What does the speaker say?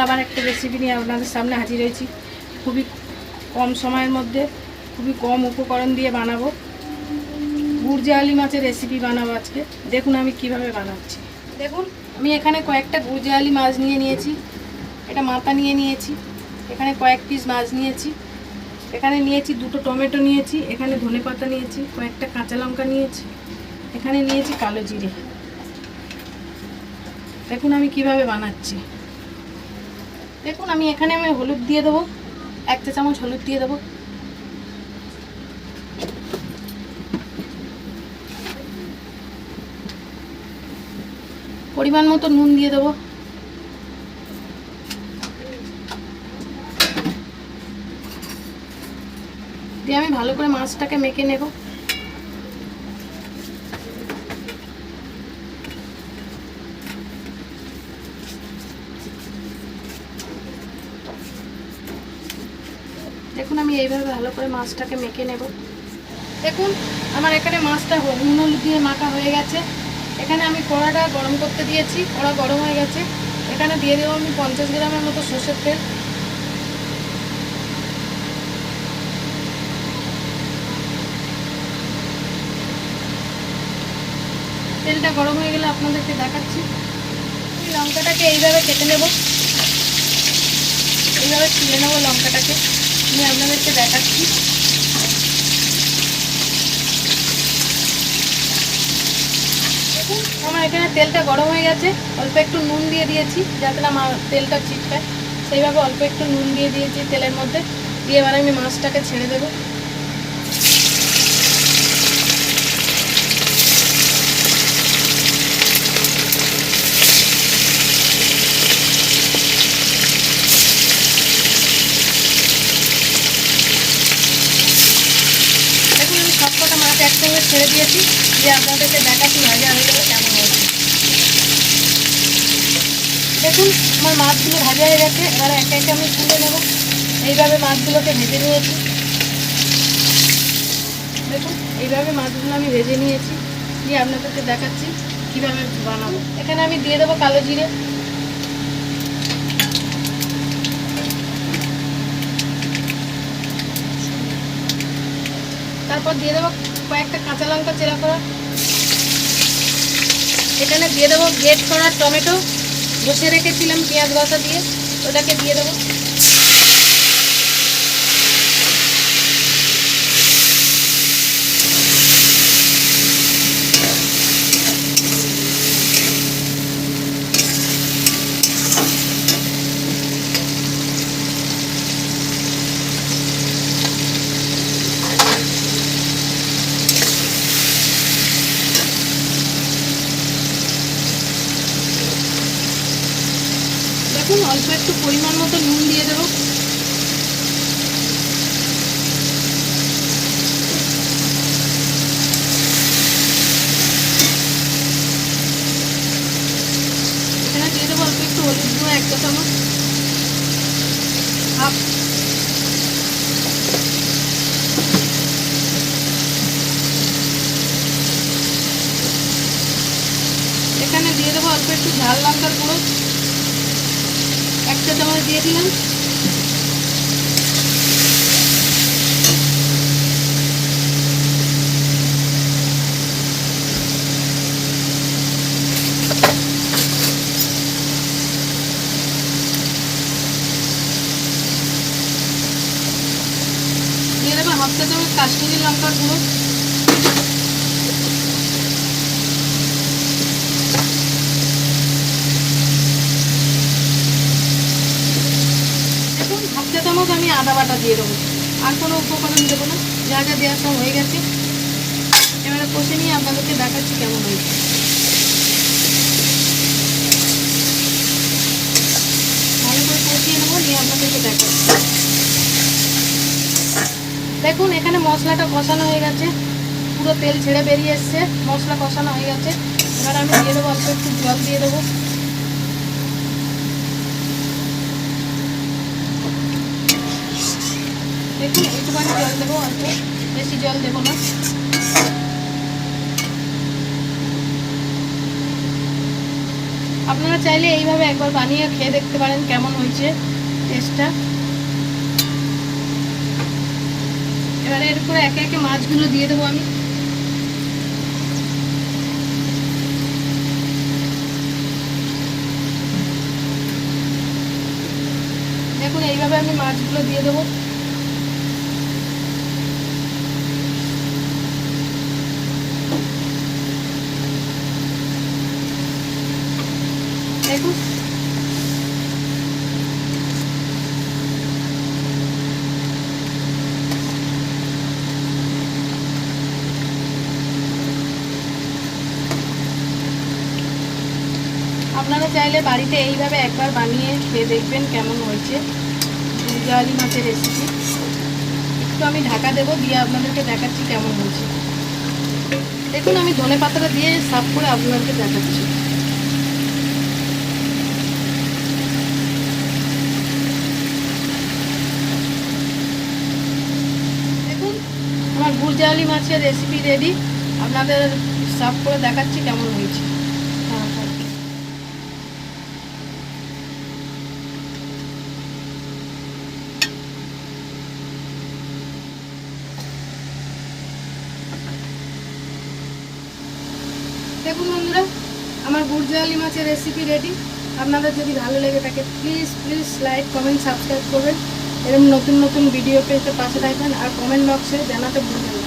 আবার একটা রেসিপি নিয়ে আপনাদের সামনে হাজির হয়েছি। খুবই কম সময়ের মধ্যে খুবই কম উপকরণ দিয়ে বানাবো গুড়জালি মাছের রেসিপি বানাবো আজকে। দেখুন আমি কিভাবে বানাচ্ছি। দেখুন আমি এখানে কয়েকটা গুড়জালি মাছ নিয়েছি। এটা মাথা নিয়েছি। এখানে কয়েক পিস মাছ নিয়েছি। এখানে নিয়েছি দুটো টমেটো নিয়েছি। এখানে ধনেপাতা নিয়েছি, কয়েকটা কাঁচা লঙ্কা নিয়েছি। এখানে নিয়েছি কালো জিরে। দেখুন আমি কিভাবে বানাচ্ছি। দেখুন আমি এখানে হলুদ দিয়ে দেবো, 1 চা চামচ হলুদ দিয়ে দেবো। পরিমাণ মতো নুন দিয়ে দেবো। দিয়ে আমি ভালো করে মাছটাকে মেখে নেব। দেখুন আমি এইভাবে ভালো করে মাছটাকে মেখে নেব। দেখুন আমার এখানে মাছটা নুন হলুদ দিয়ে মাখা হয়ে গেছে। এখানে আমি কড়াটা গরম করতে দিয়েছি, কড়া গরম হয়ে গেছে। এখানে দিয়ে দেবো আমি 50 গ্রামের মতো সরষের তেল। তেলটা গরম হয়ে গেলে আপনাদেরকে দেখাচ্ছি। আমি লঙ্কাটাকে এইভাবে কেটে নেব, এইভাবে তুলে নেবো লঙ্কাটাকে। আমি আপনাদেরকে দেখাচ্ছি। দেখুন আমার এখানে তেলটা গরম হয়ে গেছে। অল্প একটু নুন দিয়ে দিয়েছি যাতে না তেলটা ছিটকায়, সেইভাবে অল্প একটু নুন দিয়ে দিয়েছি তেলের মধ্যে। দিয়ে এবার আমি মাছটাকে ছেড়ে দেবো। দেখুন আমি সবকটা মাছ একসঙ্গে ছেড়ে দিয়েছি। দিয়ে আপনাদেরকে দেখাচ্ছি ভাজা হয়ে গেলে কেমন হয়েছে। দেখুন আমার মাছগুলো ভাজা হয়ে গেছে। এবার একে একে আমি তুলে নেব। এইভাবে মাছগুলোকে ভেজে নিয়েছি। দেখুন এইভাবে মাছগুলো আমি ভেজে নিয়েছি। দিয়ে আপনাদেরকে দেখাচ্ছি কীভাবে বানাবো। এখানে আমি দিয়ে দেবো কালো জিরে, তারপর দিয়ে দেবো কয়েকটা কাঁচা লঙ্কা চেরা করা। এখানে দিয়ে দেবো গ্রেট করা টমেটো, বসিয়ে রেখেছিলাম পেঁয়াজ বাটা দিয়ে, ওটাকে দিয়ে দেবো। দেখুন অল্প একটু পরিমাণ মতো নুন দিয়ে দেবো। এখানে দিয়ে দেবো অল্প একটু হলুদ গুঁড়ো, 1 চা চামচ হাফ। এখানে দিয়ে দেবো অল্প একটু ঝাল লঙ্কার গুঁড়ো, 1 চা চামচ দিয়ে দিলাম। দিয়ে দেবো হাফ চা চামচ কাশ্মীরি লঙ্কার গুঁড়ো। দেখুন হাফ চা চামচ আমি আদা বাটা দিয়ে দেবো। আর কোনো উপকরণ দেবো না, যা যা দেওয়া সব হয়ে গেছে। এবারে কষে নিয়ে আপনাদেরকে দেখাচ্ছি কেমন হয়েছে। ভালো করে কষিয়ে নেবো, নিয়ে আপনাদেরকে দেখাচ্ছি। দেখুন এখানে মশলাটা কষানো হয়ে গেছে, পুরো তেল ছেড়ে বেরিয়ে এসছে, মশলা কষানো হয়ে গেছে। এবার আমি দিয়ে দেবো অল্প একটু জল দিয়ে দেবো। দেখুন একটুখানি জল দেবো, অল্প, বেশি জল দেবো না। আপনারা চাইলে এইভাবে একবার বানিয়ে খেয়ে দেখতে পারেন কেমন হয়েছে টেস্টটা। এবারে এর উপরে একে একে মাছগুলো দিয়ে দেবো আমি। দেখুন এইভাবে আমি মাছগুলো দিয়ে দেবো। দেখুন আপনারা চাইলে বাড়িতে এইভাবে একবার বানিয়ে খেয়ে দেখবেন কেমন হয়েছে গুরজালি মাছের রেসিপি। একটু আমি ঢাকা দেবো, দিয়ে আপনাদেরকে দেখাচ্ছি কেমন হয়েছে। দেখুন আমি ধনে পাতাটা দিয়ে সাফ করে আপনাদেরকে দেখাচ্ছি। দেখুন আমার গুরজালি মাছের রেসিপি রেডি, আপনাদের সাফ করে দেখাচ্ছি কেমন হয়েছে। দেখুন বন্ধুরা আমার গুরজালি মাছের রেসিপি রেডি। আপনাদের যদি ভালো লেগে থাকে প্লিজ লাইক কমেন্ট সাবস্ক্রাইব করবেন। এরকম নতুন নতুন ভিডিও পেতে পাশে থাকবেন আর কমেন্ট বক্সে জানাতে ভুলবেন না।